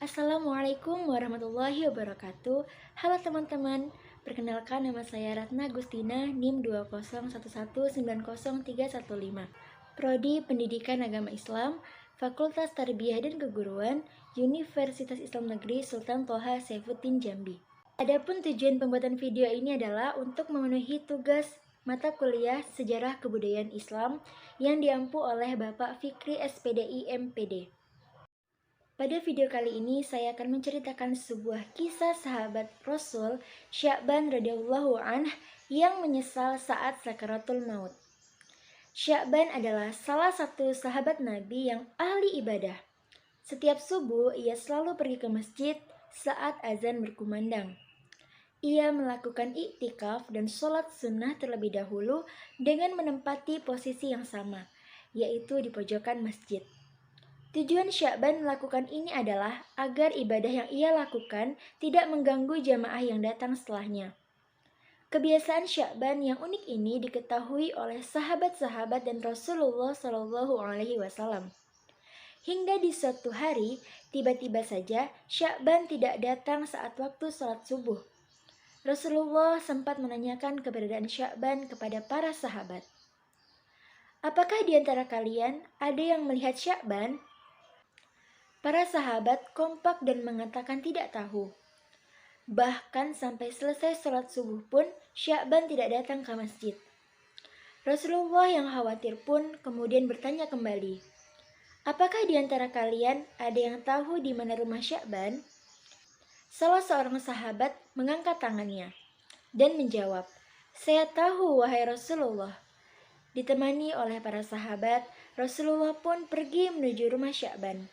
Assalamualaikum warahmatullahi wabarakatuh. Halo teman-teman, perkenalkan nama saya Ratna Gustina, NIM 20111903115. Prodi Pendidikan Agama Islam, Fakultas Tarbiyah dan Keguruan, Universitas Islam Negeri Sultan Toha Saifuddin Jambi. Adapun tujuan pembuatan video ini adalah untuk memenuhi tugas mata kuliah Sejarah Kebudayaan Islam yang diampu oleh Bapak Fikri SPDI MPD. Pada video kali ini saya akan menceritakan sebuah kisah sahabat Rasul Sya'ban radhiyallahu anh yang menyesal saat sakaratul maut. Sya'ban adalah salah satu sahabat Nabi yang ahli ibadah. Setiap subuh ia selalu pergi ke masjid saat azan berkumandang. Ia melakukan iktikaf dan sholat sunnah terlebih dahulu dengan menempati posisi yang sama, yaitu di pojokan masjid. Tujuan Sya'ban melakukan ini adalah agar ibadah yang ia lakukan tidak mengganggu jamaah yang datang setelahnya. Kebiasaan Sya'ban yang unik ini diketahui oleh sahabat-sahabat dan Rasulullah Shallallahu Alaihi Wasallam. Hingga di suatu hari, tiba-tiba saja Sya'ban tidak datang saat waktu sholat subuh. Rasulullah sempat menanyakan keberadaan Sya'ban kepada para sahabat. Apakah di antara kalian ada yang melihat Sya'ban? Para sahabat kompak dan mengatakan tidak tahu. Bahkan sampai selesai sholat subuh pun Sya'ban tidak datang ke masjid. Rasulullah yang khawatir pun kemudian bertanya kembali, apakah di antara kalian ada yang tahu di mana rumah Sya'ban? Salah seorang sahabat mengangkat tangannya dan menjawab, saya tahu wahai Rasulullah. Ditemani oleh para sahabat, Rasulullah pun pergi menuju rumah Sya'ban.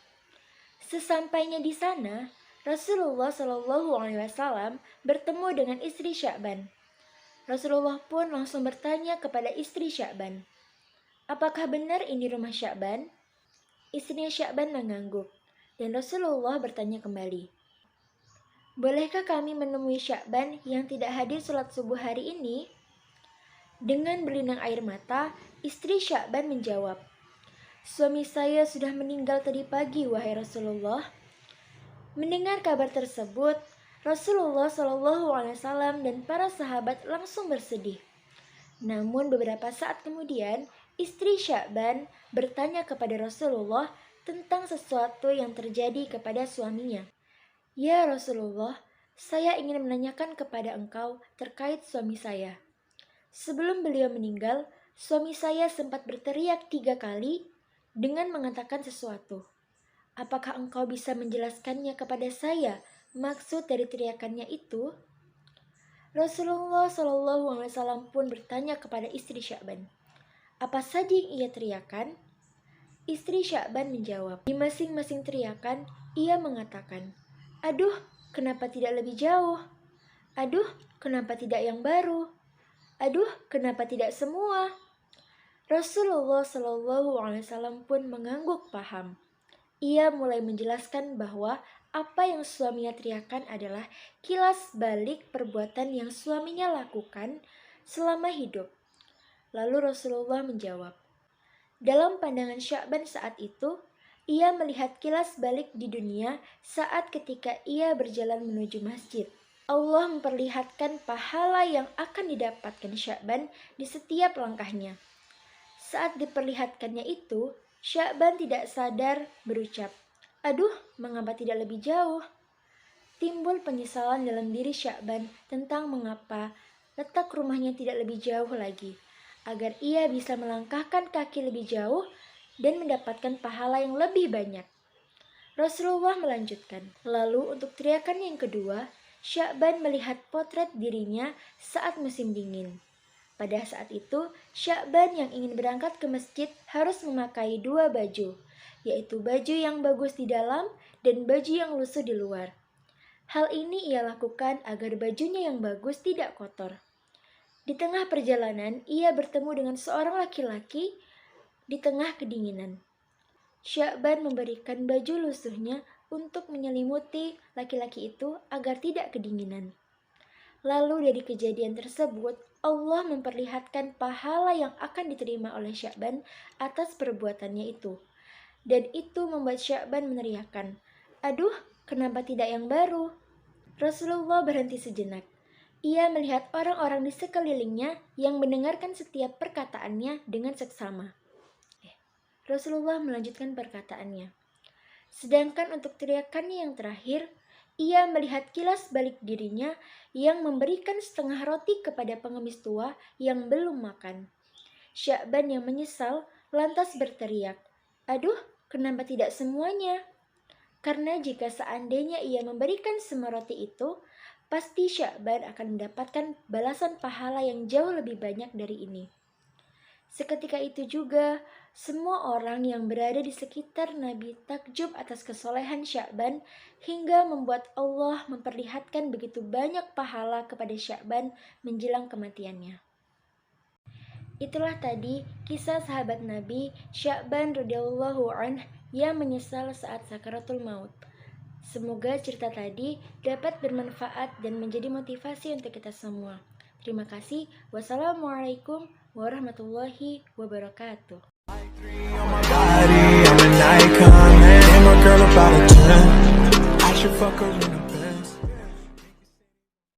Sesampainya di sana, Rasulullah Shallallahu Alaihi Wasallam bertemu dengan istri Sya'ban. Rasulullah pun langsung bertanya kepada istri Sya'ban, apakah benar ini rumah Sya'ban? Istrinya Sya'ban mengangguk, dan Rasulullah bertanya kembali, bolehkah kami menemui Sya'ban yang tidak hadir sholat subuh hari ini? Dengan berlinang air mata, istri Sya'ban menjawab, suami saya sudah meninggal tadi pagi, wahai Rasulullah. Mendengar kabar tersebut, Rasulullah Shallallahu Alaihi Wasallam dan para sahabat langsung bersedih. Namun beberapa saat kemudian, istri Sya'ban bertanya kepada Rasulullah tentang sesuatu yang terjadi kepada suaminya. Ya Rasulullah, saya ingin menanyakan kepada engkau terkait suami saya. Sebelum beliau meninggal, suami saya sempat berteriak 3 kali dengan mengatakan sesuatu. Apakah engkau bisa menjelaskannya kepada saya? Maksud dari teriakannya itu? Rasulullah Shallallahu Alaihi Wasallam pun bertanya kepada istri Sya'ban, apa saja yang ia teriakan? Istri Sya'ban menjawab, di masing-masing teriakan ia mengatakan, aduh, kenapa tidak lebih jauh? Aduh, kenapa tidak yang baru? Aduh, kenapa tidak semua? Rasulullah Shallallahu Alaihi Wasallam pun mengangguk paham. Ia mulai menjelaskan bahwa apa yang suaminya teriakan adalah kilas balik perbuatan yang suaminya lakukan selama hidup. Lalu Rasulullah menjawab, dalam pandangan Sya'ban saat itu, ia melihat kilas balik di dunia saat ketika ia berjalan menuju masjid. Allah memperlihatkan pahala yang akan didapatkan Sya'ban di setiap langkahnya. Saat diperlihatkannya itu, Sya'ban tidak sadar berucap, aduh, mengapa tidak lebih jauh? Timbul penyesalan dalam diri Sya'ban tentang mengapa letak rumahnya tidak lebih jauh lagi, agar ia bisa melangkahkan kaki lebih jauh dan mendapatkan pahala yang lebih banyak. Rasulullah melanjutkan, lalu untuk teriakan yang kedua, Sya'ban melihat potret dirinya saat musim dingin. Pada saat itu, Sya'ban yang ingin berangkat ke masjid harus memakai 2 baju, yaitu baju yang bagus di dalam dan baju yang lusuh di luar. Hal ini ia lakukan agar bajunya yang bagus tidak kotor. Di tengah perjalanan, ia bertemu dengan seorang laki-laki di tengah kedinginan. Sya'ban memberikan baju lusuhnya untuk menyelimuti laki-laki itu agar tidak kedinginan. Lalu dari kejadian tersebut, Allah memperlihatkan pahala yang akan diterima oleh Sya'ban atas perbuatannya itu. Dan itu membuat Sya'ban meneriakkan, aduh, kenapa tidak yang baru? Rasulullah berhenti sejenak. Ia melihat orang-orang di sekelilingnya yang mendengarkan setiap perkataannya dengan seksama. Rasulullah melanjutkan perkataannya. Sedangkan untuk teriakannya yang terakhir, ia melihat kilas balik dirinya yang memberikan setengah roti kepada pengemis tua yang belum makan. Sya'ban yang menyesal lantas berteriak, "Aduh, kenapa tidak semuanya?" Karena jika seandainya ia memberikan semua roti itu, pasti Sya'ban akan mendapatkan balasan pahala yang jauh lebih banyak dari ini. Seketika itu juga, semua orang yang berada di sekitar Nabi takjub atas kesolehan Sya'ban hingga membuat Allah memperlihatkan begitu banyak pahala kepada Sya'ban menjelang kematiannya. Itulah tadi kisah sahabat Nabi Sya'ban radhiyallahu anhu yang menyesal saat sakaratul maut. Semoga cerita tadi dapat bermanfaat dan menjadi motivasi untuk kita semua. Terima kasih. Wassalamualaikum warahmatullahi wabarakatuh. I'm an icon, man. I'm a girl about a 10. I should fuck her in a